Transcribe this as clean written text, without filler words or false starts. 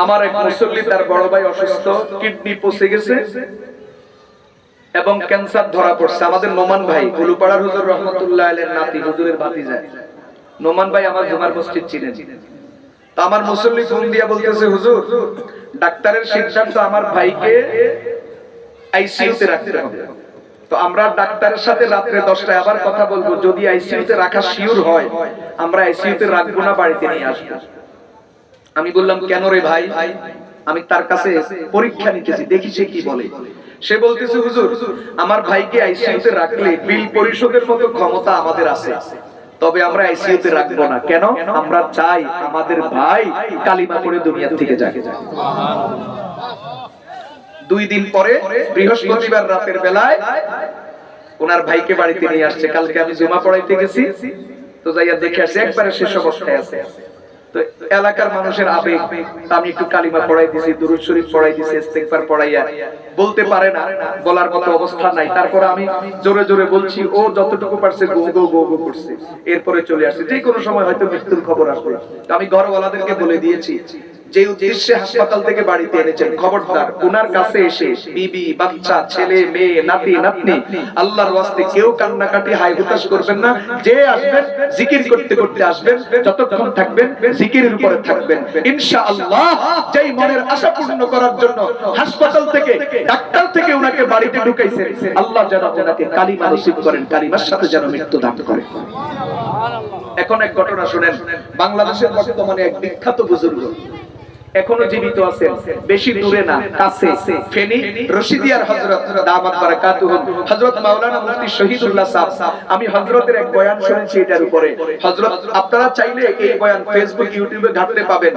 আমার এক মুসল্লি তার বড় ভাই অসুস্থ, কিডনি পচে গেছে এবং ক্যান্সার ধরা পড়ছে। আমাদের নোমান ভাই গুলুপাড়ার হুজুর রহমতুল্লাহ আলাইহির নাতি, হুজুরের ভাতিজা নোমান ভাই আমার জুমার মসজিদ চিনেন। তো আমার মুসল্লি ফোন দিয়া বলতেছে, হুজুর ডাক্তারের সিদ্ধান্ত আমার ভাইকে আইসিইউতে রাখতে হবে। তো আমরা ডাক্তারের সাথে রাত্রে 10টায় আবার কথা বলবো, যদি আইসিইউতে রাখা শিওর হয় আমরা আইসিইউতে রাখবো না, বাড়িতে নিয়ে আসবো। আমি বললাম কেন রে ভাই? আমি তার কাছে পরীক্ষা নিতেছি, দেখি সে কি বলে। সে বলতেছে, হুজুর আমার ভাইকে আইসিইউতে রাখলে বিল পরিশোধের মতো ক্ষমতা আমাদের আছে, তবে আমরা আইসিইউতে রাখবো না। কেন? আমরা চাই আমাদের ভাই কালিমা পড়ে দুনিয়া থেকে যাক। 2 দিন পরে বৃহস্পতিবার রাতের বেলায় ওনার ভাইকে বাড়িতে নিয়ে আসছে। কালকে আমি জুমা পড়াইতে গেছি, তো যাইয়া দেখে আসছে একবারে শেষ অবস্থায় আছে। তো এলাকার মানুষের আবেগ, আমি একটু কালিমা পড়াই দিছি, দুরূদ শরীফ পড়াই দিছি, ইস্তেগফার পড়াইয়া বলতে পারে না, বলার মতো অবস্থা নাই। তারপর আমি জোরে জোরে বলছি, ও যতটুকু পারছে গো গো গো গো করছে। এরপরে চলে আসছে, যে কোনো সময় হয়তো মৃত্যুর খবর আসবে। তো আমি ঘরওয়ালাদেরকে বলে দিয়েছি, যে উদ্দেশ্যে হাসপাতাল থেকে বাড়িতে এনেছেন, খবরদার ওনার কাছে এসে বিবি বাচ্চা ছেলে মেয়ে নাতি নাতনি আল্লাহর ওয়াস্তে কেউ কান্নাকাটি হাই হুতাশ করবেন না। যে আসবেন জিকির করতে করতে আসবেন, যতক্ষণ থাকবেন জিকিরের উপরে থাকবেন। ইনশাআল্লাহ যেই মনের আশা পূর্ণ করার জন্য হাসপাতাল থেকে ডাক্তার থেকে ওনাকে বাড়িতে ঢুকাইছেন, আল্লাহ যেন ওনাকে কালিমা নসিব করেন, কালিমার সাথে যেন মৃত্যু দান করেন। এখন এক ঘটনা শুনেন। বাংলাদেশের বর্তমানে এক বিখ্যাত বুজুর্গ এখনো জীবিত আছেন, বেশি দূরে না, কাছে, ফেনী রশিদিয়ার হযরত দামাত বারাকাতুহু হযরত মাওলানা মুফতি শহীদুল্লাহ সাহেব। আমি হযরতের এক বয়ান শুনেছি এটার উপরে। হযরত আপনারা চাইলে এই বয়ান ফেসবুক ইউটিউবে ঘাটতে পাবেন।